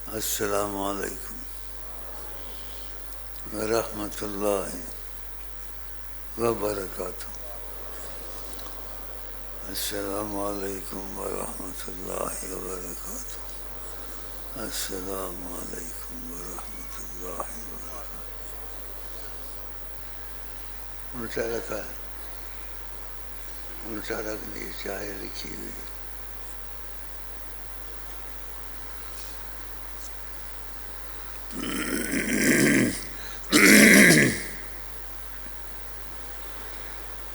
السلام علیکم ورحمۃ اللہ وبرکاتہ. السلام علیکم ورحمۃ اللہ وبرکاتہ. السلام علیکم ورحمۃ اللہ وبرکاتہ. الٹا رکھا ہے, الٹا رکھ دی چاہے لکھی ہوئی.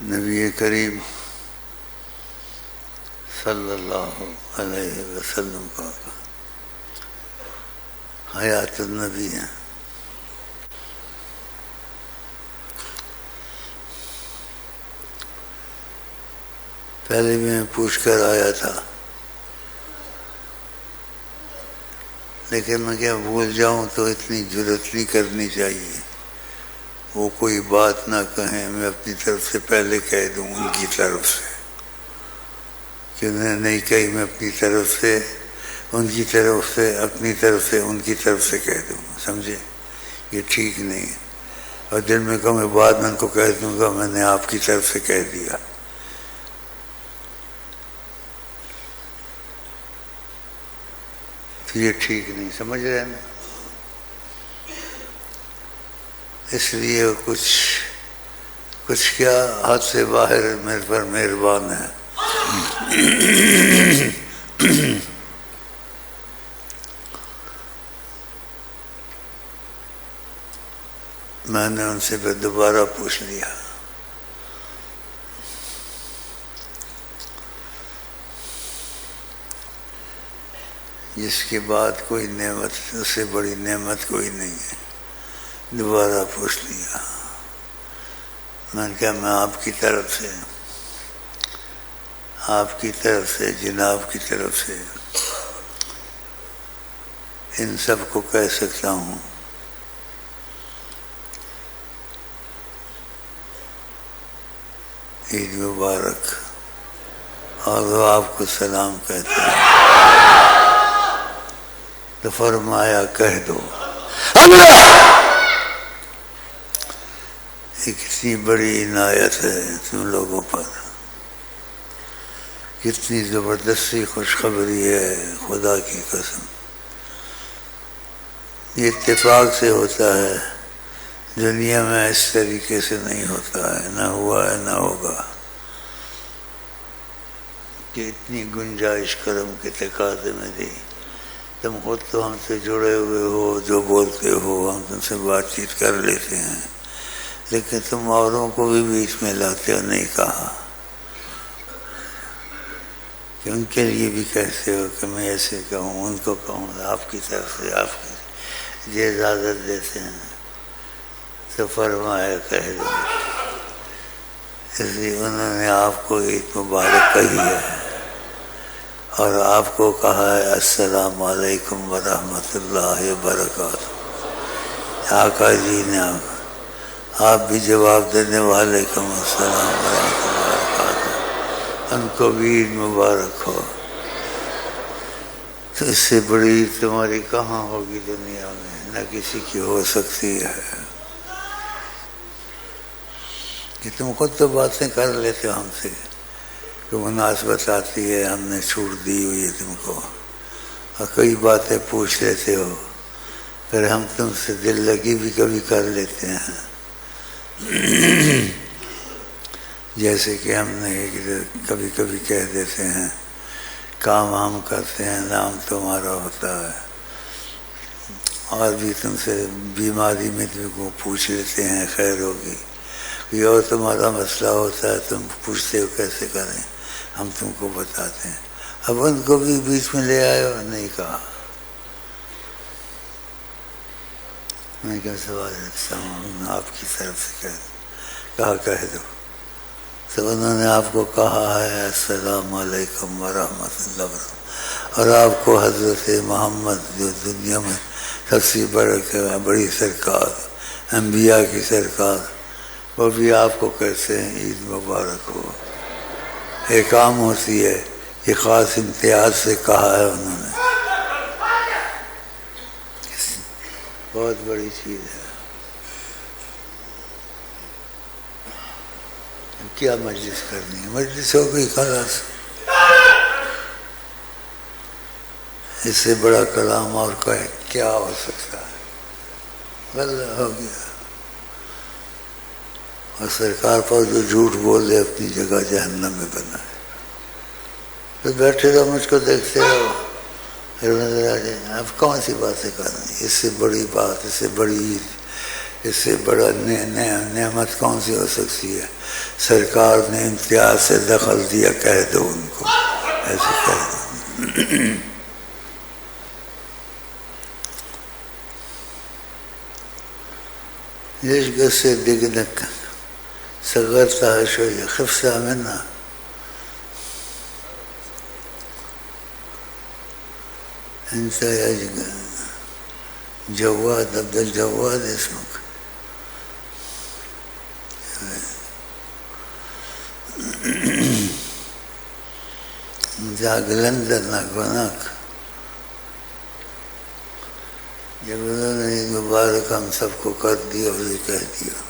نبی کریم صلی اللہ علیہ وسلم کا حیات النبی ہے. پہلے میں پوچھ کر آیا تھا, لیکن میں کیا بھول جاؤں تو اتنی جرأت نہیں کرنی چاہیے. وہ کوئی بات نہ کہیں, میں اپنی طرف سے پہلے کہہ دوں ان کی طرف سے, کہ انہیں نہیں کہی میں اپنی طرف سے ان کی طرف سے, اپنی طرف سے ان کی طرف سے کہہ دوں. سمجھے, یہ ٹھیک نہیں ہے. اور دل میں کہوں میں بعد میں ان کو کہہ دوں گا میں نے آپ کی طرف سے کہہ دیا. تو یہ ٹھیک نہیں, سمجھ رہے ہیں نا. اس لیے کچھ کیا حد سے باہر میرے پر مہربان ہے. میں نے ان سے پھر دوبارہ پوچھ لیا. جس کے بعد کوئی نعمت, اس سے بڑی نعمت کوئی نہیں ہے. دوبارہ پوچھ لیا. میں نے کہا میں آپ کی طرف سے جناب کی طرف سے ان سب کو کہہ سکتا ہوں عید مبارک, اور وہ آپ کو سلام کہتے ہیں. تو فرمایا کہہ دو. یہ کتنی بڑی عنایت ہے تم لوگوں پر, کتنی زبردستی خوشخبری ہے. خدا کی قسم یہ اتفاق سے ہوتا ہے, دنیا میں اس طریقے سے نہیں ہوتا ہے, نہ ہوا ہے نہ ہوگا. کہ اتنی گنجائش کرم کے تقاضے میں دی. تم خود تو ہم سے جڑے ہوئے ہو, جو بولتے ہو ہم تم سے بات چیت کر لیتے ہیں, لیکن تم اوروں کو بھی بیچ میں لاتے ہو. نہیں کہا کہ ان کے لیے بھی کہتے ہو کہ میں ایسے کہوں, ان کو کہوں, آپ کی طرف سے آپ کی یہ اجازت دیتے ہیں. تو فرمایا کہہ دو. اس لیے انہوں نے آپ کو عید مبارک کہی ہے, اور آپ کو کہا ہے السلام علیکم ورحمۃ اللہ وبرکاتہ. آقا جی نے آپ بھی جواب دینے وعلیکم السلام ورحمۃ اللہ وبرکاتہ. ان کو بھی عید مبارک ہو. تو اس سے بڑی عید تمہاری کہاں ہوگی دنیا میں, نہ کسی کی ہو سکتی ہے. کہ تم خود تو باتیں کر لیتے ہو ہم سے, کہ مناسبت آتی ہے ہم نے چھوٹ دی ہوئی ہے تم کو, اور کئی باتیں پوچھ لیتے ہو. پھر ہم تم سے دل لگی بھی کبھی کر لیتے ہیں. جیسے کہ ہم نے کبھی کبھی کہہ دیتے ہیں کام ہم کرتے ہیں, نام تمہارا ہوتا ہے. اور بھی تم سے بیماری میں تم کو پوچھ لیتے ہیں خیر ہوگی. کوئی اور تمہارا مسئلہ ہوتا ہے, تم پوچھتے ہو کیسے کریں, ہم تم کو بتاتے ہیں. اب ان کو بھی بیچ میں لے آئے ہو. نہیں کہا. میں کیا سوال رکھتا ہوں آپ کی طرف سے کہہ دو. تو انہوں نے آپ کو کہا ہے السلام علیکم ورحمۃ اللہ وبرکاتہ. اور آپ کو حضرت محمد جو دنیا میں سب سے بڑی سرکار, انبیاء کی سرکار, وہ بھی آپ کو کہتے ہیں عید مبارک ہو. ایک عام ہوتی ہے, یہ خاص امتیاز سے کہا ہے انہوں نے. بہت بڑی چیز ہے. کیا مجلس کرنی ہے؟ مجلس ہو گئی خلاص. اس سے بڑا کلام اور کیا ہو سکتا ہے؟ اللہ ہو گیا. اور سرکار پر جو جھوٹ بول دے اپنی جگہ جہنم میں بنا ہے. تو بیٹھے رہو، مجھ کو دیکھتے رہو، پھر نظر آ جائیں. اب کون سی باتیں کرنی؟ اس سے بڑی بات، اس سے بڑی عید، اس سے بڑا نعمت کون سی ہو سکتی ہے؟ سرکار نے امتیاز سے دخل دیا، کہہ دو ان کو، ایسے کہہ دو. عشق سے دگنک صغرتا ہے شویہ خفصہ منا. انت عشق جواد عبد الجواد اسمک. جاگ لندنک وناک. جب انہوں نے عید مبارک ہم سب کو کر دیا اور یہ کہہ دیا.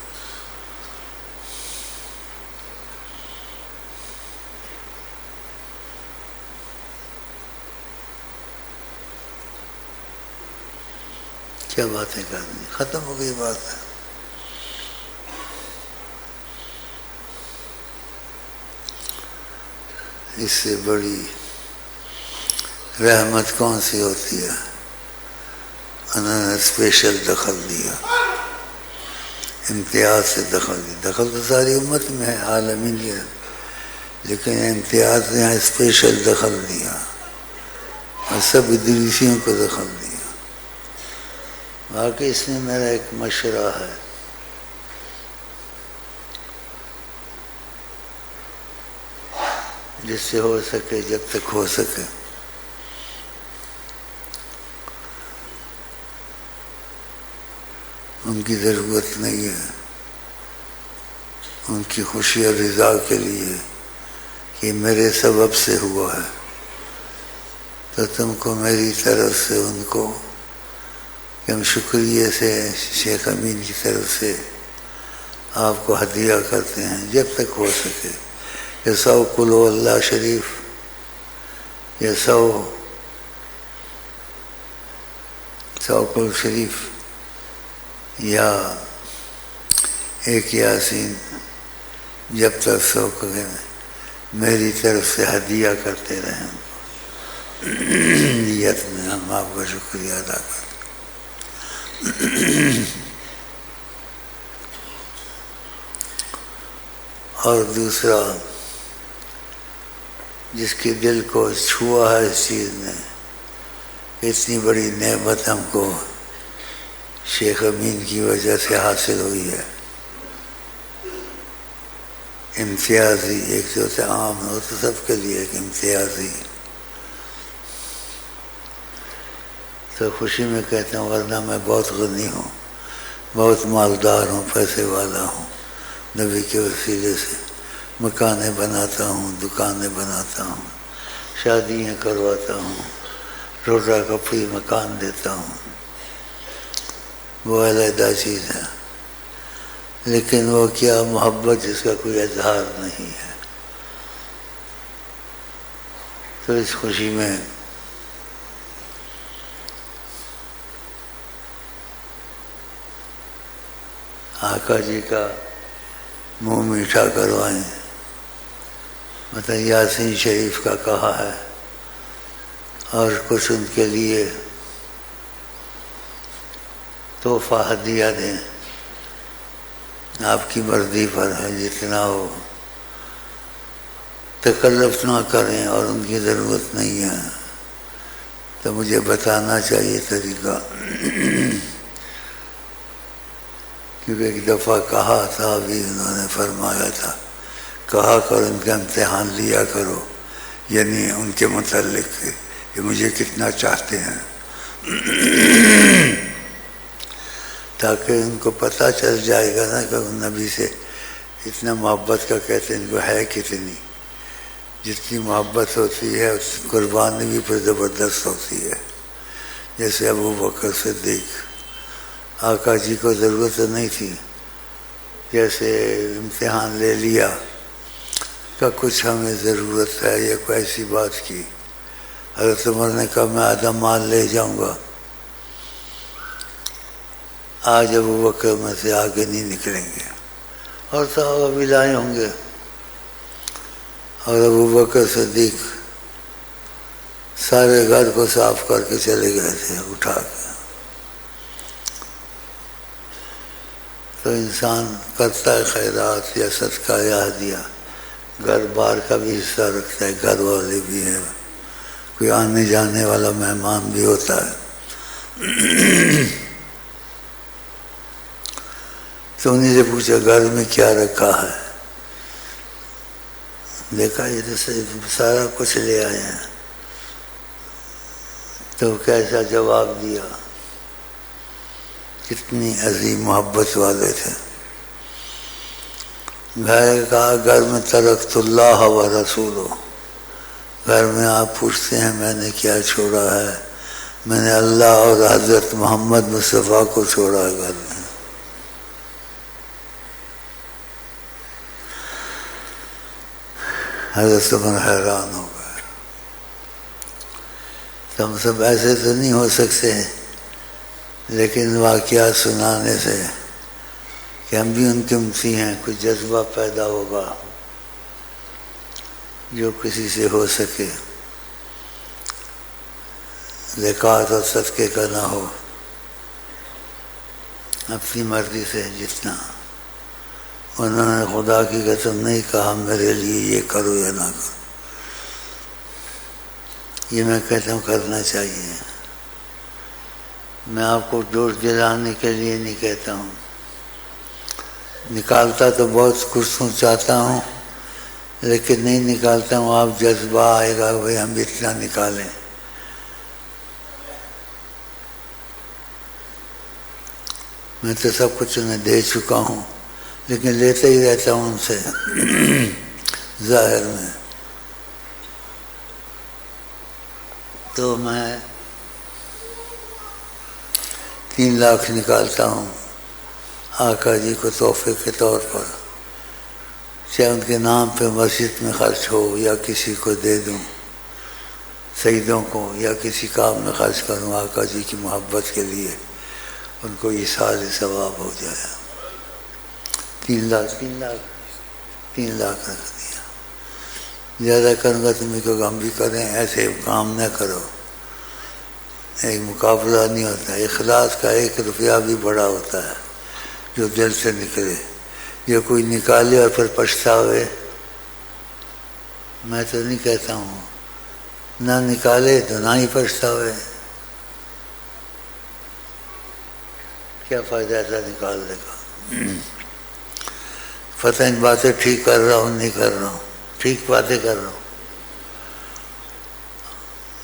کیا باتیں کرنی؟ ختم ہو گئی بات ہے. اس سے بڑی رحمت کون سی ہوتی ہے؟ انہوں نے اسپیشل دخل دیا، امتیاز سے دخل دیا. دخل تو ساری امت میں ہے، عالمین ہے، لیکن امتیاز نے اسپیشل دخل دیا اور سب ادریسیوں کو دخل دیا. باقی اس میں میرا ایک مشورہ ہے، جس سے ہو سکے، جب تک ہو سکے، ان کی ضرورت نہیں ہے. ان کی خوشی اور رضا کے لیے کہ میرے سبب سے ہوا ہے، تو تم کو میری طرف سے ان کو کہ ہم شکریہ سے شیخ امین کی طرف سے آپ کو ہدیہ کرتے ہیں، جب تک ہو سکے. یا 100 کلو اللہ شریف، یا 100 کلو شریف، یا 1 یاسین، جب تک 100 کریں میری طرف سے ہدیہ کرتے رہیں. نیت میں ہم آپ کا شکریہ ادا کرتے. اور دوسرا، جس کے دل کو چھوا ہے اس چیز نے، اتنی بڑی نعمت ہم کو شیخ امین کی وجہ سے حاصل ہوئی ہے، امتیازی. ایک جو سے عام ہو تو سب کے لیے ایک امتیازی. تو خوشی میں کہتا ہوں، ورنہ میں بہت غنی ہوں، بہت مالدار ہوں، پیسے والا ہوں. نبی کے وسیلے سے مکانیں بناتا ہوں، دکانیں بناتا ہوں، شادیاں کرواتا ہوں، روزہ کپڑی مکان دیتا ہوں. وہ علیحدہ چیز ہے، لیکن وہ کیا محبت جس کا کوئی اظہار نہیں ہے. تو اس خوشی میں آقا جی کا منہ میٹھا کروائیں. مطلب یاسین شریف کا کہا ہے، اور کچھ ان کے لیے تحفہ ہدیہ دیں. آپ کی مرضی پر ہے، جتنا ہو. تکلف نہ کریں، اور ان کی ضرورت نہیں ہے تو مجھے بتانا چاہیے طریقہ. کیونکہ ایک دفعہ کہا تھا، ابھی انہوں نے فرمایا تھا، کہا کرو ان کا امتحان لیا کرو، یعنی ان کے متعلق کہ مجھے کتنا چاہتے ہیں، تاکہ ان کو پتہ چل جائے گا نا کہ ان نبی سے اتنا محبت کا کہتے ہیں، ان کو ہے کتنی. جتنی محبت ہوتی ہے اس قربانی بھی پھر زبردست ہوتی ہے. جیسے ابو بکر صدیق آقا جی کو ضرورت تو نہیں تھی، جیسے امتحان لے لیا کہ کچھ ہمیں ضرورت ہے یا کوئی ایسی بات کی. حضرت عمر نے کہا میں آدھا مال لے جاؤں گا. آج ابو بکر میں سے آگے نہیں نکلیں گے، اور صحابہ بھی لائے ہوں گے. اور ابو بکر صدیق سارے گھر کو صاف کر کے چلے گئے تھے اٹھا کے. تو انسان کرتا ہے خیرات یا صدقہ یا ہدیہ، گھر بار کا بھی حصہ رکھتا ہے، گھر والے بھی ہیں، کوئی آنے جانے والا مہمان بھی ہوتا ہے. تو انہیں سے پوچھا گھر میں کیا رکھا ہے؟ دیکھا یہ تو سارا کچھ لے آئے ہیں. تو کیسا جواب دیا، کتنی عظیم محبت والے تھے. کہا گھر میں ترکت اللہ و رسولہ، گھر میں آپ پوچھتے ہیں میں نے کیا چھوڑا ہے؟ میں نے اللہ اور حضرت محمد مصطفیٰ کو چھوڑا ہے گھر میں. حضرت عمر حیران ہو گئے. تو ہم سب ایسے تو نہیں ہو سکتے، لیکن واقعات سنانے سے کہ ہم بھی ان کے امتی ہیں، کچھ جذبہ پیدا ہوگا جو کسی سے ہو سکے. زکوٰۃ اور صدقے کا نہ ہو، اپنی مرضی سے جتنا. انہوں نے خدا کی قسم نہیں کہا میرے لیے یہ کرو یا نہ کرو. یہ میں کہتا ہوں کرنا چاہیے. میں آپ کو جوش دلانے کے لیے نہیں کہتا ہوں، نکالتا تو بہت کچھ چاہتا ہوں لیکن نہیں نکالتا ہوں. آپ جذبہ آئے گا بھائی ہم اتنا نکالیں. میں تو سب کچھ انہیں دے چکا ہوں، لیکن لیتا ہی رہتا ہوں ان سے ظاہر میں. تو میں 3 لاکھ نکالتا ہوں آقا جی کو تحفے کے طور پر، چاہے ان کے نام پہ مسجد میں خرچ ہو یا کسی کو دے دوں سیدوں کو، یا کسی کام میں خرچ کروں آقا جی کی محبت کے لیے، ان کو ایصال ثواب ہو جائے. 3 لاکھ رکھ دیا. زیادہ کروں گا تمہیں کو ہم بھی کریں، ایسے کام نہ کرو. ایک مقابلہ نہیں ہوتا. اخلاص کا 1 روپیہ بھی بڑا ہوتا ہے جو دل سے نکلے. جو کوئی نکالے اور پھر پچھتاوے، میں تو نہیں کہتا ہوں نہ نکالے تو نہ ہی پچھتاوے. کیا فائدہ ایسا نکالنے کا؟ پتہ ان باتیں ٹھیک کر رہا ہوں نہیں کر رہا ہوں، ٹھیک باتیں کر رہا ہوں.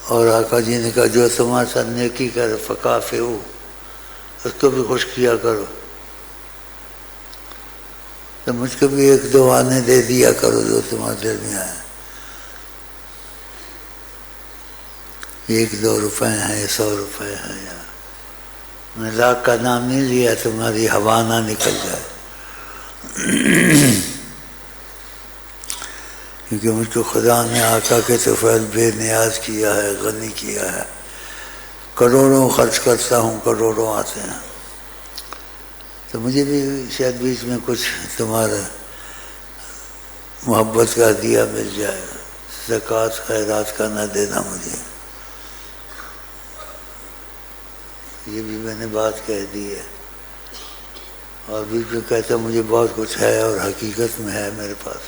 اور آقا جی نے کہا جو تمہارے ساتھ نیکی کرے فکافئو، اس کو بھی خوش کیا کرو. تو مجھ کو بھی 1-2 آنے دے دیا کرو جو تمہارے دل میں آئے. 1-2 روپے ہیں، 100 روپے ہیں. یا میں لاکھ کا نام نہیں لیا، تمہاری ہوا نہ نکل جائے. کیونکہ مجھ کو خدا نے آقا کے طفیل بے نیاز کیا ہے، غنی کیا ہے. کروڑوں خرچ کرتا ہوں، کروڑوں آتے ہیں. تو مجھے بھی شاید بیچ میں کچھ تمہارا محبت کا دیا مل جائے. زکوٰۃ خیرات کا نہ دینا مجھے. یہ بھی میں نے بات کہہ دی ہے. اور بیچ میں کہتا مجھے بہت کچھ ہے، اور حقیقت میں ہے میرے پاس.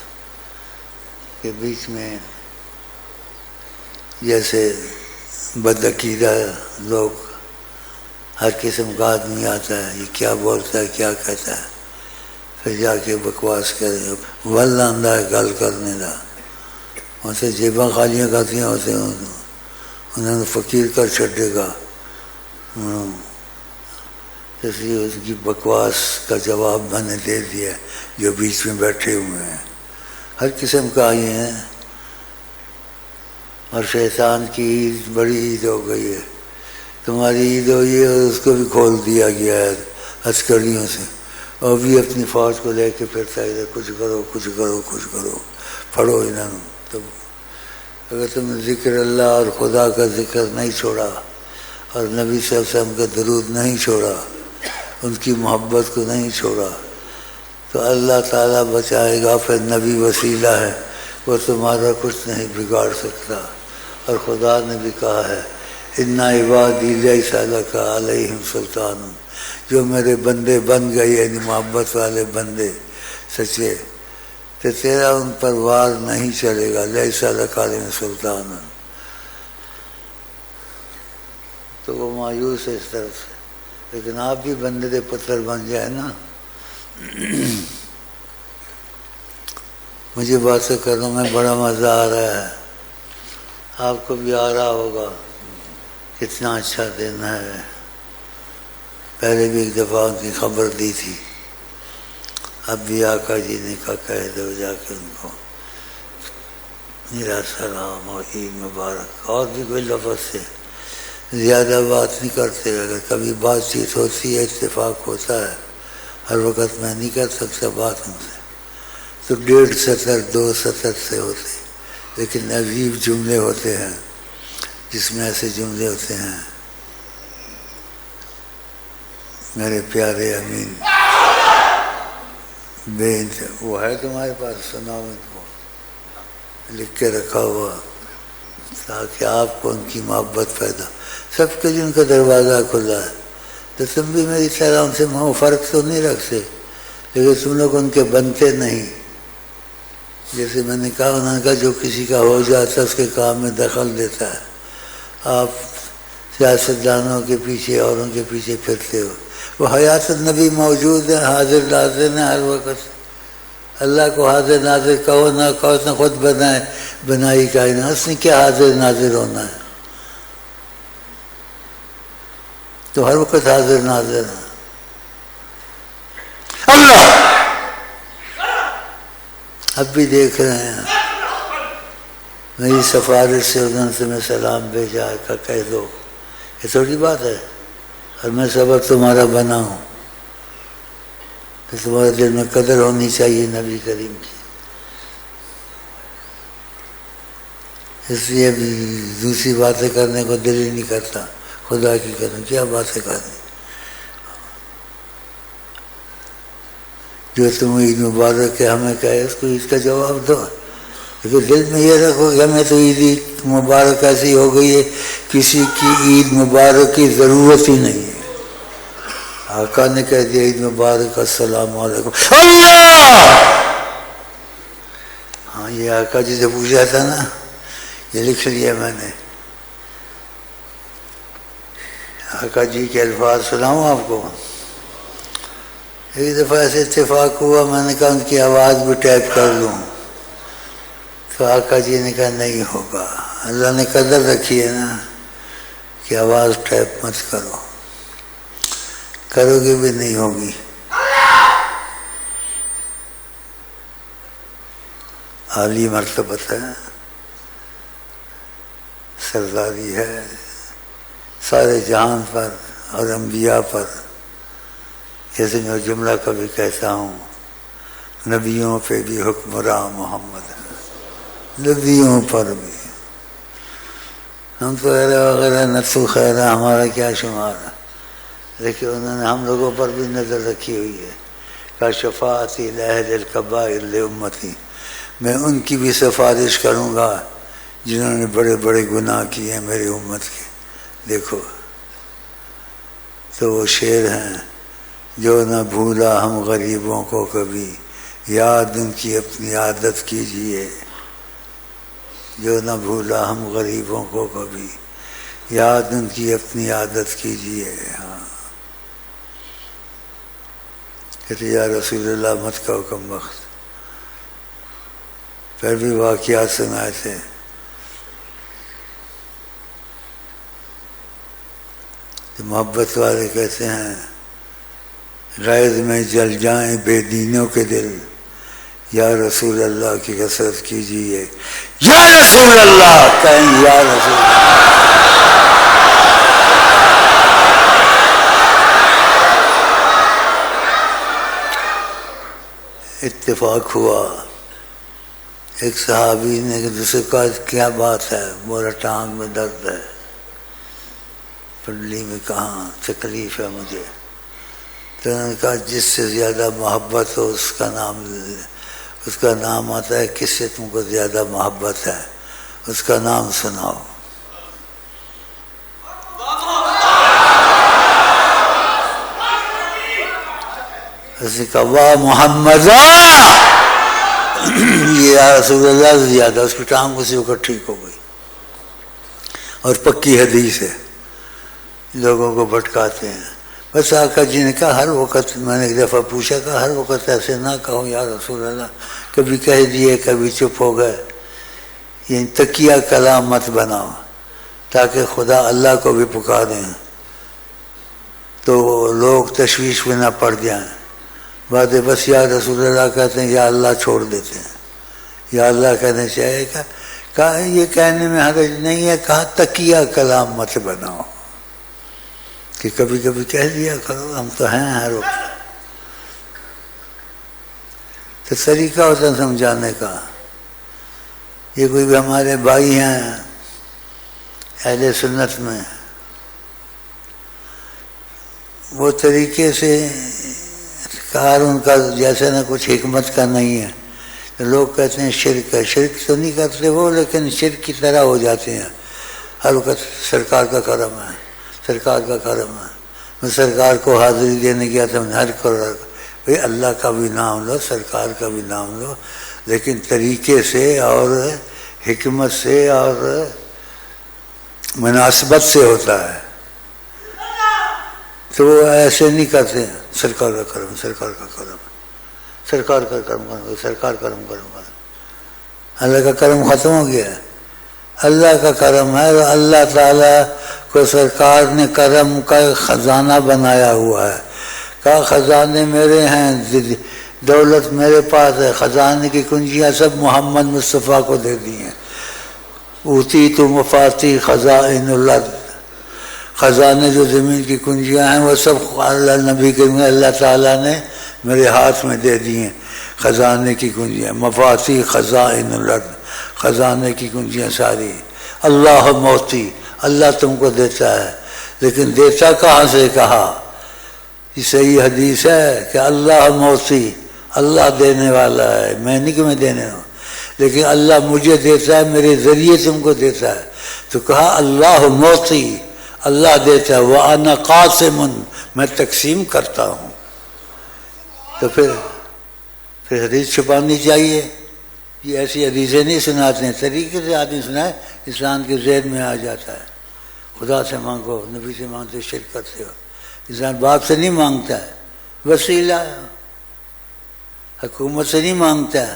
کہ بیچ میں جیسے بدعقیدہ لوگ، ہر قسم کا آدمی آتا ہے، یہ کیا بولتا ہے کیا کہتا ہے، پھر جا کے بکواس کرے. ول آندہ ہے گل کرنے کا. وہاں سے جیباں خالیاں کرتی ہوتے ہیں، انہوں نے فقیر کر چھڈے گا. اس لیے اس کی بکواس کا جواب میں نے دے دیا. جو بیچ میں بیٹھے ہوئے ہیں ہر قسم کا آئے ہیں. اور شیطان کی عید بڑی عید ہو گئی ہے. تمہاری عید ہوئی ہے اور اس کو بھی کھول دیا گیا ہے. عسکریوں سے، اور بھی اپنی فوج کو لے کے پھرتا ہے، کچھ کرو کچھ کرو کچھ کرو، پڑھو انہوں تو اگر تم نے ذکر اللہ اور خدا کا ذکر نہیں چھوڑا اور نبی صلی اللہ علیہ وسلم کا درود نہیں چھوڑا، ان کی محبت کو نہیں چھوڑا، تو اللہ تعالیٰ بچائے گا. پھر نبی وسیلہ ہے، وہ تمہارا کچھ نہیں بگاڑ سکتا. اور خدا نے بھی کہا ہے ان عبادی لیس لک علیہم سلطان، جو میرے بندے بن گئے یعنی محبت والے بندے سچے، تو تیرا ان پر وار نہیں چلے گا. لیس لک علیہم سلطان، تو وہ مایوس ہے اس طرف سے. لیکن آپ بھی بندے پتھر بن جائے نا. مجھے باتیں کرنے میں بڑا مزہ آ رہا ہے، آپ کو بھی آ رہا ہوگا. کتنا اچھا دن ہے. پہلے بھی ایک دفعہ ان کی خبر دی تھی، اب بھی آقا جی نے کہا کہہ دو جا کے ان کو میرا سلام اور عید مبارک. اور بھی کوئی لفظ سے زیادہ بات نہیں کرتے. اگر کبھی بات چیت ہوتی ہے، اتفاق ہوتا ہے، ہر وقت میں نہیں کر سکتا بات ان سے، تو 1.5 سطر 2 سطر سے ہوتے. لیکن عجیب جملے ہوتے ہیں جس میں ایسے جملے ہوتے ہیں، میرے پیارے امین وہ ہے تمہارے پاس، سناؤ ان کو، لکھ کے رکھا ہوا، تاکہ آپ کو ان کی محبت پیدا. سب کے جن کا دروازہ کھلا ہے، تو تم بھی میری طرح ان سے فرق تو نہیں رکھتے، لیکن تم لوگ ان کے بنتے نہیں. جیسے میں نے کہا، انہوں نے کہا جو کسی کا ہو جاتا ہے اس کے کام میں دخل دیتا ہے. آپ سیاستدانوں کے پیچھے اوروں کے پیچھے پھرتے ہو. وہ حیات النبی موجود ہے، حاضر ناظر ہے ہر وقت. اللہ کو حاضر ناظر کہو نہ کہو، اس نے خود بنائی کائنات، اس نے کیا حاضر ناظر ہونا ہے؟ تو ہر وقت حاضر ناظر ہے اللہ. اب بھی دیکھ رہے ہیں، میری سفارش سے انہوں نے تمہیں سلام بھیجا ہے، کہ کہہ دو. یہ تھوڑی بات ہے. اور میں سبب تمہارا بنا ہوں، کہ تمہارے دل میں قدر ہونی چاہیے نبی کریم کی. اس لیے دوسری باتیں کرنے کو دل ہی نہیں کرتا. خدا کی قدر کیا باتیں کریں. جو تم عید مبارک ہے ہمیں کہے، اس کو عید کا جواب دو. لیکن دل میں یہ رکھو کہ ہمیں تو عید مبارک ایسی ہو گئی ہے، کسی کی عید مبارک کی ضرورت ہی نہیں ہے. آقا نے کہہ دیا عید مبارک، السلام علیکم اللہ. ہاں یہ آقا جی سے پوچھا تھا نا، یہ لکھ لیا میں نے. آقا جی کے الفاظ سناؤں آپ کو. ایک دفعہ ایسے اتفاق ہوا، میں نے کہا ان کی آواز بھی ٹائپ کر لوں، تو آقا جی نے کہا نہیں ہوگا. اللہ نے قدر رکھی ہے نا کہ آواز ٹائپ مت کرو، کرو گے بھی نہیں ہوگی. عالی مرتبت ہے، سرداری ہے سارے جہان پر اور انبیاء پر. جیسے میں جملہ کبھی کہتا ہوں، نبیوں پہ بھی حکمراں محمد ہے، نبیوں پر بھی. ہم تو وغیرہ نتو خیر ہے، ہمارا کیا شمار ہے. لیکن انہوں نے ہم لوگوں پر بھی نظر رکھی ہوئی ہے. کہ شفاعتی لأہل الکبائر لامتی، میں ان کی بھی سفارش کروں گا جنہوں نے بڑے بڑے گناہ کیے ہیں میری امت کے. دیکھو تو وہ شعر ہیں، جو نہ بھولا ہم غریبوں کو کبھی، یاد ان کی اپنی عادت کیجیے. جو نہ بھولا ہم غریبوں کو کبھی، یاد ان کی اپنی عادت کیجیے. ہاں کہتے یا رسول اللہ مت کہو کم وقت. پھر بھی واقعات سنائے تھے. محبت والے کہتے ہیں، غیظ میں جل جائیں بے دینوں کے دل، یا رسول اللہ کی کثرت کیجیے. یا رسول اللہ کہیں، یا رسول اللہ. اتفاق ہوا. ایک صحابی نے دوسرے کہا کیا بات ہے؟ بولا ٹانگ میں درد ہے. پنڈلی میں کہاں تکلیف ہے مجھے؟ تو انہوں نے کہا جس سے زیادہ محبت ہو اس کا نام آتا ہے. کس سے تم کو زیادہ محبت ہے اس کا نام سناؤ. اس نے کہا واہ محمد یہ یا رسول اللہ سے زیادہ. اس کی ٹانگ اسی وقت ٹھیک ہو گئی. اور پکی حدیث ہے، لوگوں کو بھٹکاتے ہیں. بس آقا جی نے کہا ہر وقت، میں نے ایک دفعہ پوچھا کہ ہر وقت ایسے نہ کہو یا رسول اللہ، کبھی کہہ دیے کبھی چپ ہو گئے. یہ تکیہ کلام مت بناؤ تاکہ خدا اللہ کو بھی پکاریں تو لوگ تشویش میں نہ پڑ جائیں. باتیں بس یا رسول اللہ کہتے ہیں یا اللہ چھوڑ دیتے ہیں. یا اللہ کہنے چاہیے کہا یہ کہنے میں حرج نہیں ہے. کہا تکیہ کلام مت بناؤ کہ کبھی کبھی کہہ دیا کرو، ہم تو ہیں ہر وقت. تو طریقہ ہوتا ہے سمجھانے کا. یہ کوئی بھی ہمارے بھائی ہیں اہل سنت میں، وہ طریقے سے کار ان کا جیسے نہ کچھ حکمت کا نہیں ہے. لوگ کہتے ہیں شرک ہے. شرک تو نہیں کرتے وہ، لیکن شرک کی طرح ہو جاتے ہیں. ہر وقت سرکار کا کرم ہے، سرکار کا کرم ہے. میں سرکار کو حاضری دینے گیا تھا، ہر کرو بھائی اللہ کا بھی نام لو، سرکار کا بھی نام لو، لیکن طریقے سے اور حکمت سے اور مناسبت سے ہوتا ہے. تو وہ ایسے نہیں کرتے. سرکار کا کرم، سرکار کا کرم، سرکار کا کرم کرم، سرکار کرم کرم. اللہ کا کرم ختم ہو گیا. اللہ کا کرم ہے. اللہ تعالیٰ کو سرکار نے کرم کا خزانہ بنایا ہوا ہے. کہا خزانے میرے ہیں، دولت میرے پاس ہے. خزانے کی کنجیاں سب محمد مصطفیٰ کو دے دی ہیں. اوتی تو مفاتی خزائن الارض، خزانے جو زمین کی کنجیاں ہیں وہ سب اللہ نبی کے اللہ تعالیٰ نے میرے ہاتھ میں دے دی ہیں. خزانے کی کنجیاں، مفاتی خزائن الارض، خزانے کی کنجیاں ساری. اللہ موتی، اللہ تم کو دیتا ہے، لیکن دیتا کہاں سے؟ کہا یہ صحیح حدیث ہے کہ اللہ موتی، اللہ دینے والا ہے. میں نہیں کہ میں دینے ہوں، لیکن اللہ مجھے دیتا ہے، میرے ذریعے تم کو دیتا ہے. تو کہا اللہ موتی، اللہ دیتا ہے. وَأَنَا قَاسِمٌ، میں تقسیم کرتا ہوں. تو پھر حدیث چھپانی چاہیے. یہ ایسی حدیثیں نہیں سناتے ہیں، طریقے سے آدمی سنائے انسان کے ذہن میں آ جاتا ہے. خدا سے مانگو، نبی سے مانگتے شرک کرتے ہو. انسان باپ سے نہیں مانگتا ہے، وسیلہ حکومت سے نہیں مانگتا ہے،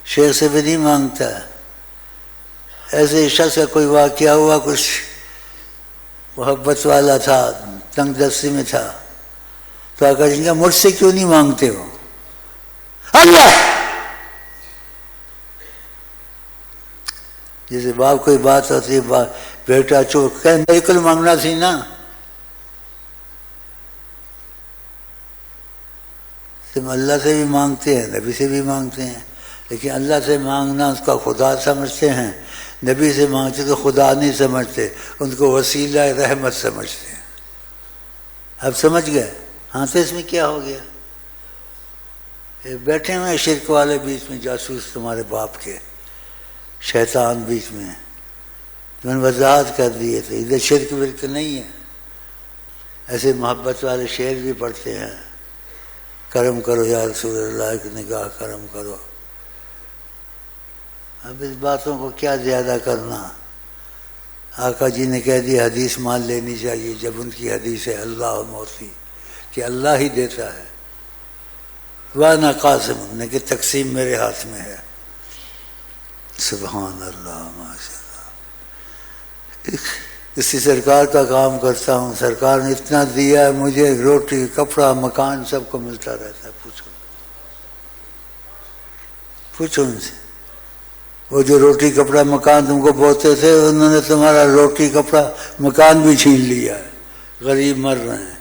شیخ سے بھی نہیں مانگتا ہے. ایسے شخص کا کوئی واقعہ ہوا، کچھ محبت والا تھا، تنگ دستی میں تھا، تو آقا جی مجھ سے کیوں نہیں مانگتے ہو؟ اللہ جیسے باپ کوئی بات ہوتی ہے، بیٹا چوک کہ بالکل مانگنا تھی نا. تم اللہ سے بھی مانگتے ہیں، نبی سے بھی مانگتے ہیں، لیکن اللہ سے مانگنا اس کا خدا سمجھتے ہیں، نبی سے مانگتے تو خدا نہیں سمجھتے، ان کو وسیلہ رحمت سمجھتے ہیں. اب سمجھ گئے؟ ہاں تو اس میں کیا ہو گیا؟ بیٹھے ہوئے شرک والے بیچ میں، جاسوس تمہارے باپ کے، شیطان بیچ میں. میں نے وضاحت کر دیے تھے ادھر شرک ورک نہیں ہے. ایسے محبت والے شعر بھی پڑھتے ہیں، کرم کرو یا رسول اللہ کی نگاہ کرم کرو. اب اس باتوں کو کیا زیادہ کرنا. آقا جی نے کہہ دیا حدیث مان لینی چاہیے جب ان کی حدیث ہے اللہ موتی، کہ اللہ ہی دیتا ہے. وَأَنَا قَاسِمٌ، نے کہ تقسیم میرے ہاتھ میں ہے. سبحان اللہ، ماشاء اللہ. اسی سرکار کا کام کرتا ہوں. سرکار نے اتنا دیا ہے مجھے، روٹی کپڑا مکان سب کو ملتا رہتا ہے. پوچھو ان سے. وہ جو روٹی کپڑا مکان تم کو بولتے تھے، انہوں نے تمہارا روٹی کپڑا مکان بھی چھین لیا ہے. غریب مر رہے ہیں،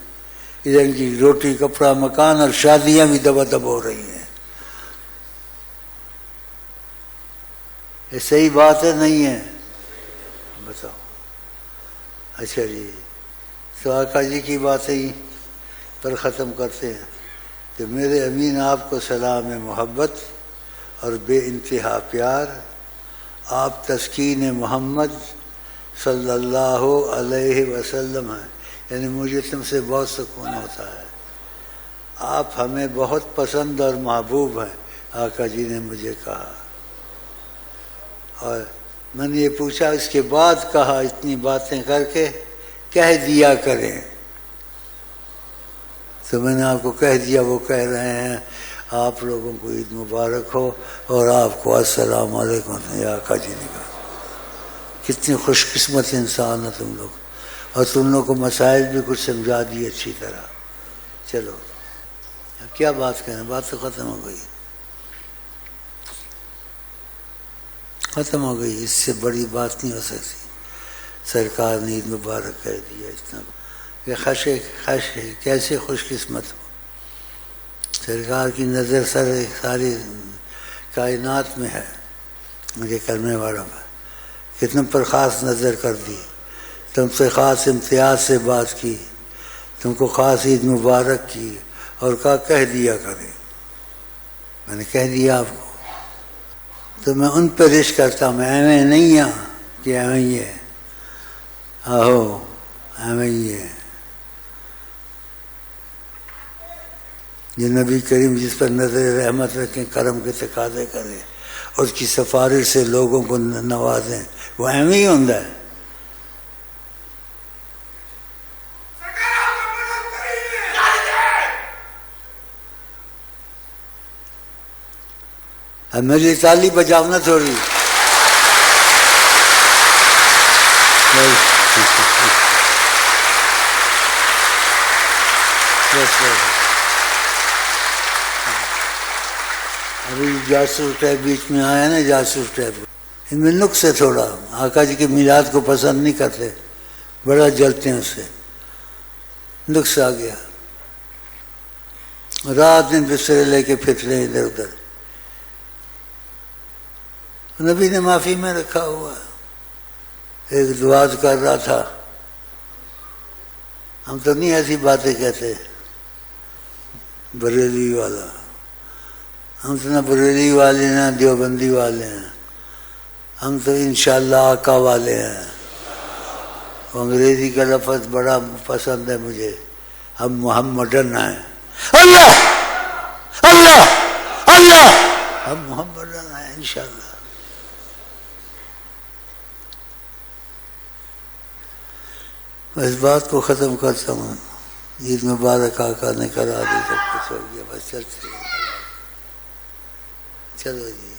ادھر کی روٹی کپڑا مکان اور شادیاں بھی دبا دب ہو رہی ہیں. یہ صحیح بات ہے نہیں ہے؟ بتاؤ۔ اچھا جی، تو آقا جی کی باتیں پر ختم کرتے ہیں کہ میرے امین آپ کو سلام محبت اور بے انتہا پیار، آپ تسکین محمد صلی اللہ علیہ وسلم ہیں، یعنی مجھے تم سے بہت سکون ہوتا ہے، آپ ہمیں بہت پسند اور محبوب ہیں، آقا جی نے مجھے کہا۔ اور میں نے یہ پوچھا اس کے بعد کہا اتنی باتیں کر کے کہہ دیا کریں، تو میں نے آپ کو کہہ دیا، وہ کہہ رہے ہیں آپ لوگوں کو عید مبارک ہو اور آپ کو السلام علیکم، یا آقا جی نے کہا۔ کتنی خوش قسمت انسان ہے تم لوگ، اور تم لوگ کو مسائل بھی کچھ سمجھا دیے اچھی طرح۔ چلو اب کیا بات کریں، بات تو ختم ہو گئی، ختم ہو گئی، اس سے بڑی بات نہیں ہو سکتی۔ سرکار نے عید مبارک کہہ دیا، اتنا کہ کیسے خوش قسمت ہو۔ سرکار کی نظر ساری کائنات میں ہے، مجھے کرنے والا ہے کہ تم پر خاص نظر کر دی، تم سے خاص امتیاز سے بات کی، تم کو خاص عید مبارک کی، اور کہا کہہ دیا کرے۔ میں نے کہہ دیا آپ کو، تو میں ان پہ رش کرتا ہوں، میں ایویں نہیں ہوں کہ ایویں ہی ہے، آہو ایویں ہی ہے۔ یہ نبی کریم جس پر نظر رحمت رکھیں، کرم کے تقاضے کریں، اس کی سفارش سے لوگوں کو نوازیں، وہ ایویں ہی ہوں ہے۔ اب میری تالی بجاؤ نا تھوڑی۔ ابھی جاسوس ٹیپ بیچ میں آیا نا، جاسوس ٹیپ، ان میں نقص ہے تھوڑا، آقا جی کے میلاد کو پسند نہیں کرتے، بڑا جلتے ہیں اس سے، نقص آ گیا، رات دن بسترے لے کے پھر رہے ادھر ادھر۔ نبی نے معافی میں رکھا ہوا، ایک دعا کر رہا تھا، ہم تو نہیں ایسی باتیں کہتے، بریلی والا، ہم تو نہ بریلی والے نہ دیوبندی والے ہیں، ہم تو انشاءاللہ آقا والے ہیں۔ انگریزی کا لفظ بڑا پسند ہے مجھے، ہم محمدن ہیں، اللہ اللہ اللہ، ہم محمدن ہیں انشاءاللہ۔ اس بات کو ختم کرتا ہوں، عید مبارک آقا نے کرا دی، سب کچھ ہو گیا، بس چلتے ہیں۔ چلو جی،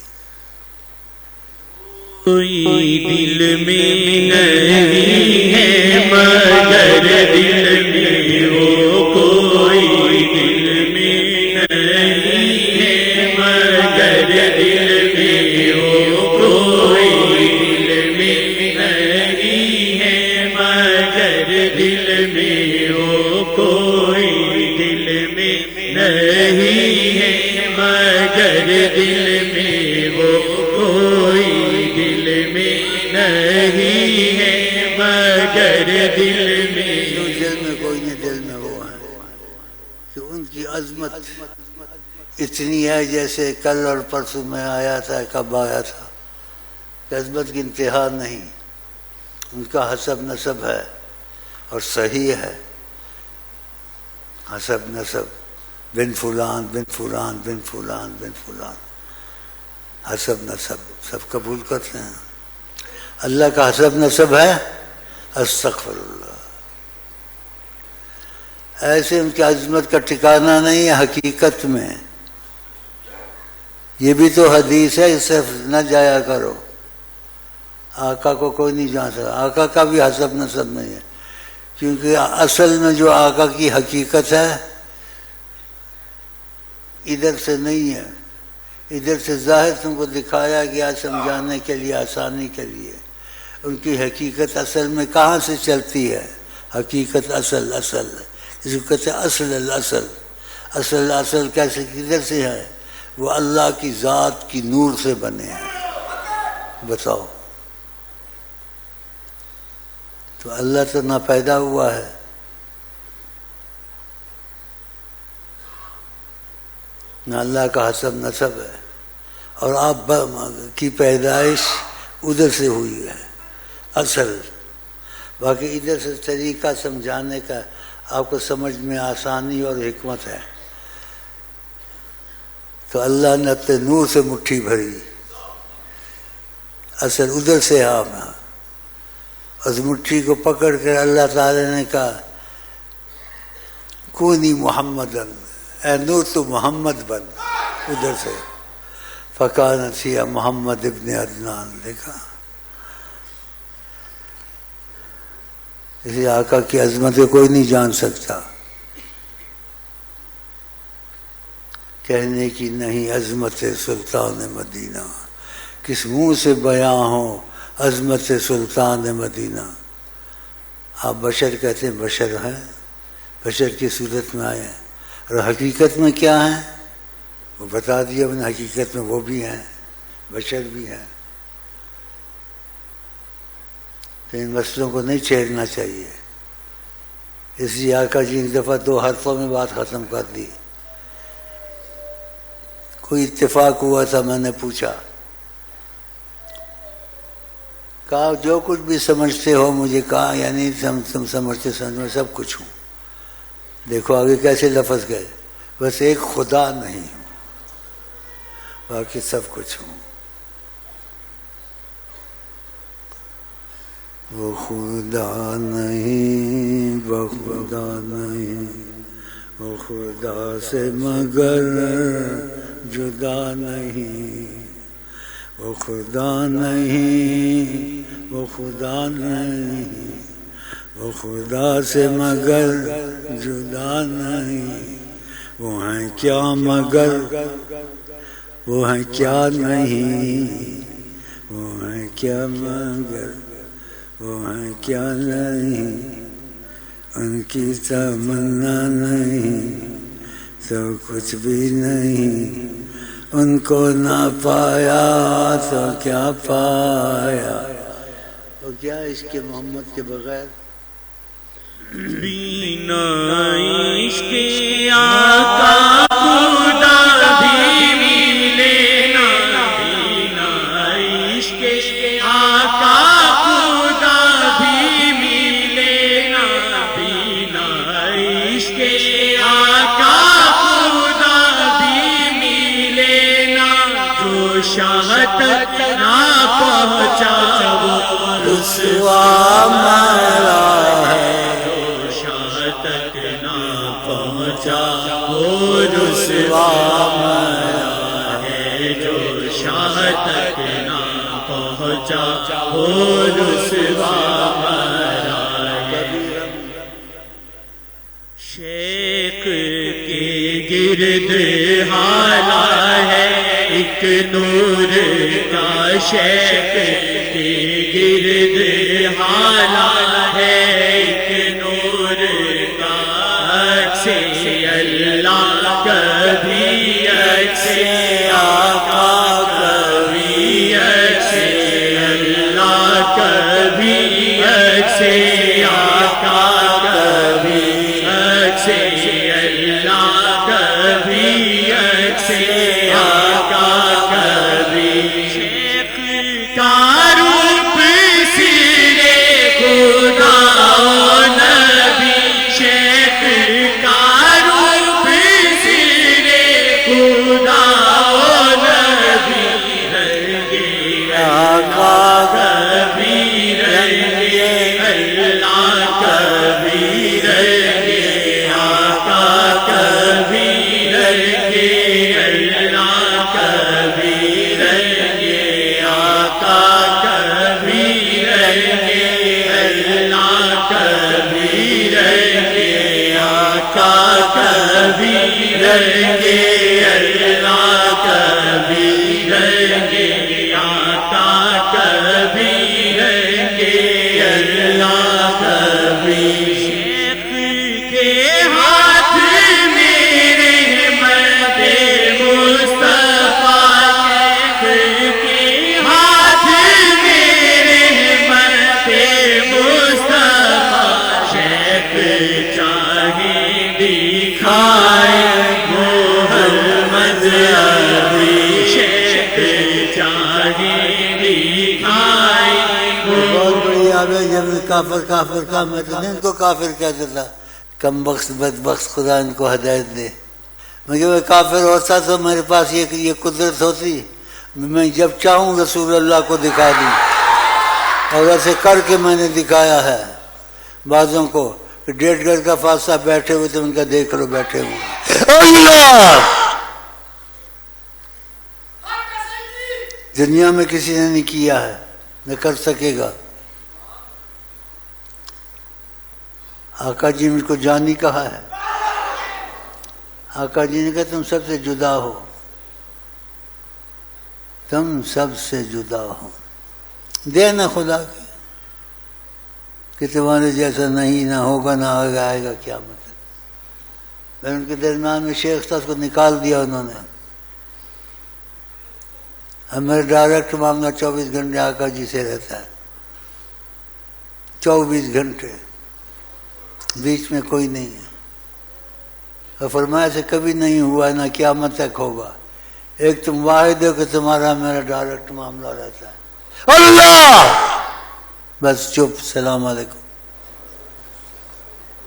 کوئی دل میں نہیں ہے مگر دل میں ہو، کوئی دل میں نہیں ہے مگر دل میں ہو، کوئی دل میں نہیں ہے مگر دل میں ہو، کوئی دل میں نہیں ہے مگر دل میں ہو، کوئی دل میں نہیں ہے مگر دل میں۔ دل میں کوئی نہیں، دل میں وہ ہے کہ ان کی عظمت اتنی ہے جیسے کل اور پرسوں میں آیا تھا، کب آیا تھا، کہ عظمت کی انتہا نہیں۔ ان کا حسب نسب ہے اور صحیح ہے، حسب نسب، بن فلان بن فلان بن فلان بن فلان، حسب نسب سب قبول کرتے ہیں۔ اللہ کا حسب نسب ہے استغفر اللہ، ایسے ان کی عظمت کا ٹھکانہ نہیں ہے حقیقت میں۔ یہ بھی تو حدیث ہے، صرف نہ جایا کرو، آقا کو کوئی نہیں جانتا، آقا کا بھی حسب نسب نہیں ہے، کیونکہ اصل میں جو آقا کی حقیقت ہے ادھر سے نہیں ہے، ادھر سے ظاہر تم کو دکھایا گیا سمجھانے کے لیے، آسانی کے لیے۔ ان کی حقیقت اصل میں کہاں سے چلتی ہے؟ حقیقت اصل جس کو کہتے ہیں اصل الاصل، اصل اصل کیسے کدھر سے ہے؟ وہ اللہ کی ذات کی نور سے بنے ہیں، بتاؤ. تو اللہ تو نہ پیدا ہوا ہے، نہ اللہ کا حسب نسب ہے، اور آپ کی پیدائش ادھر سے ہوئی ہے اصل. باقی ادھر سے طریقہ سمجھانے کا آپ کو سمجھ میں آسانی اور حکمت ہے. تو اللہ نے اپنے نور سے مٹھی بھری، اصل ادھر سے آپ ہیں. اس مٹھی کو پکڑ کر اللہ تعالی نے کہا کونی محمدن، اے نور تو محمد بن. ادھر سے فکانت فیہا محمد ابن عدنان. دیکھا اسی آقا کی عظمت کو کوئی نہیں جان سکتا. کہنے کی نہیں عظمت سلطان مدینہ، کس منہ سے بیاں ہو عظمت سلطان مدینہ. آپ بشر کہتے ہیں، بشر ہیں، بشر کی صورت میں آئے ہیں، اور حقیقت میں کیا ہیں وہ بتا دیا انہیں. حقیقت میں وہ بھی ہیں، بشر بھی ہیں. تو ان مسئلوں کو نہیں چھیڑنا چاہیے. اس لیے آقا جی ایک دفعہ 2 حرفوں میں بات ختم کر دی. کوئی اتفاق ہوا تھا، میں نے پوچھا، کہا جو کچھ بھی سمجھتے ہو مجھے. کہا یعنی تم سمجھتے میں سب کچھ ہوں. دیکھو آگے کیسے لفظ گئے، بس ایک خدا نہیں ہوں، باقی سب کچھ ہوں. وہ خدا نہیں، وہ خدا نہیں، وہ خدا سے مگر جدا نہیں. وہ خدا نہیں، وہ خدا نہیں، وہ خدا سے مگر جدا نہیں. وہ ہیں کیا مگر وہ ہیں کیا نہیں، وہ ہیں کیا مگر وہ ہیں کیا نہیں. ان کی تمنا نہیں تو کچھ بھی نہیں، ان کو نہ پایا تو کیا پایا. تو کیا عشق محمد کے بغیر بینا عشق آقا خدا بھی ملے نا. بینا عشق آقا خدا بھی ملے نا. بینا عشق آقا خدا بھی ملے نا. جو شاہ تک نہ پہنچا وہ رسوا مرا ہے. وہ رسوا مرا ہے. جو شاہ تک نہ پہنچا وہ رسوا مرا ہے. شیخ کے گرد حالا ہے ایک نور کا. شیخ کے گرد حالا ہے ایک نور کا. اللہ کبھی اچھے آقا کبھی اچھے اللہ کبھی اچھے آقا کبھی اچھے اللہ کبھی اچھے آقا کبھی. شیخ کا روپ سرے خدا نبی. شیخ کا خدا نبی رنگے آقا کبھی رنگے اللہ کبھی رنگے آقا کبھی رنگے اللہ کبھی رنگے آقا کبھی رنگے اللہ کبھی رنگے آقا کبھی رنگے اللہ کبھی رنگے آقا کبھی رنگے اللہ کبھی. شیخ کے ہاتھ میں رحمت مصطفیٰ. شیخ کے ہاتھ دکھائے محمد ابھیشیک چاہے دکھائے بہت بڑی آب ہے. جب کافر کافر کا میں تو نہیں ان کو کافر کہتا تھا. کم بخت بدبخت خدا ان کو ہدایت دے. مگر میں کافر ہوتا تو میرے پاس یہ قدرت ہوتی میں جب چاہوں رسول اللہ کو دکھا دوں. اور ایسے کر کے میں نے دکھایا ہے بعضوں کو کہ 1.5 گز کا فاصلہ بیٹھے ہوئے تو ان کا دیکھ لو بیٹھے ہوئے. اللہ دنیا میں کسی نے نہیں کیا ہے نہ کر سکے گا. آقا جی مجھ کو جانی کہا ہے. آقا جی نے کہا تم سب سے جدا ہو, تم سب سے جدا ہو. دینا خدا کی کہ تمہارے جیسا نہیں نہ ہوگا نہ آئے گا قیامت تک. میں ان کے درمیان میں شیخ تھا, اس کو نکال دیا انہوں نے. اب میرا ڈائریکٹ معاملہ 24 گھنٹے آقا جی سے رہتا ہے. 24 گھنٹے بیچ میں کوئی نہیں ہے. اور فرمایا سے کبھی نہیں ہوا نہ قیامت تک ہوگا. ایک تم واحد ہو کہ تمہارا میرا ڈائریکٹ معاملہ رہتا ہے. اللہ بس چپ. السلام علیکم.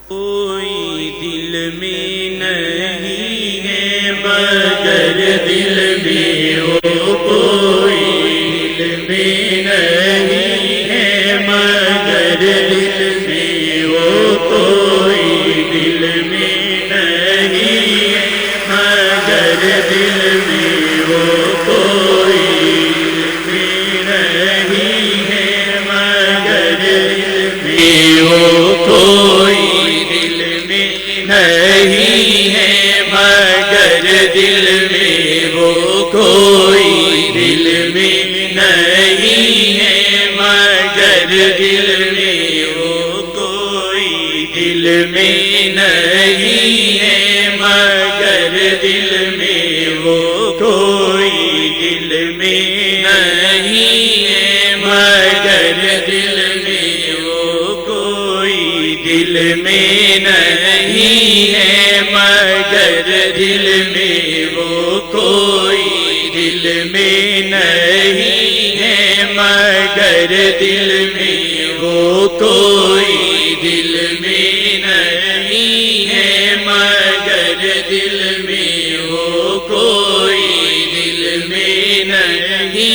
کوئی دل میں نہیں ہے مگر دل میں ہو, کوئی دل میں نہیں ہے مگر دل میں ہو, کوئی دل میں نہیں ہے مگر دل میں ہو, کوئی دل میں نہیں ہے مگر دل میں ہو, کوئی دل میں نہیں ہے مگر دل میں ہو, کوئی دل میں نہیں ہے مگر دل میں ہو, کوئی دل میں نہیں ہے مگر دل میں ہو, کوئی دل میں نہیں ہے مگر دل میں ہو, کوئی دل میں نہیں ہے مگر دل میں ہو, کوئی دل میں نہیں ہے مگر دل میں ہو, کوئی دل میں نہیں ہے مگر دل میں ہو, کوئی دل میں نہیں ہے مگر دل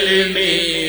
میں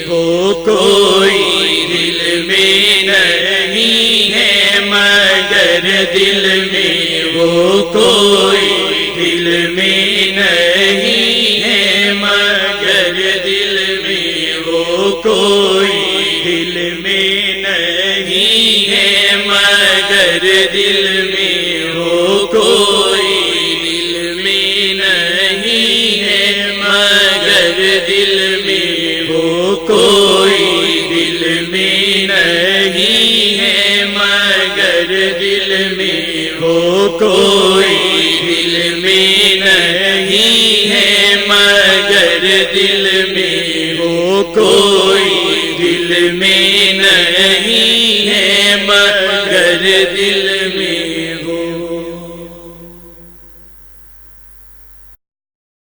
ہو, کوئی دل میں نہیں ہے مگر دل میں ہو, کوئی دل میں نہیں ہے مگر دل میں ہو, کوئی دل میں نہیں ہے مگر دل میں ہو, کوئی دل میں نہیں ہے مگر دل میں ہو, کوئی دل میں نہیں ہے مگر دل میں ہو, کوئی دل میں نہیں ہے مگر دل میں ہو, کوئی دل میں نہیں ہے مگر دل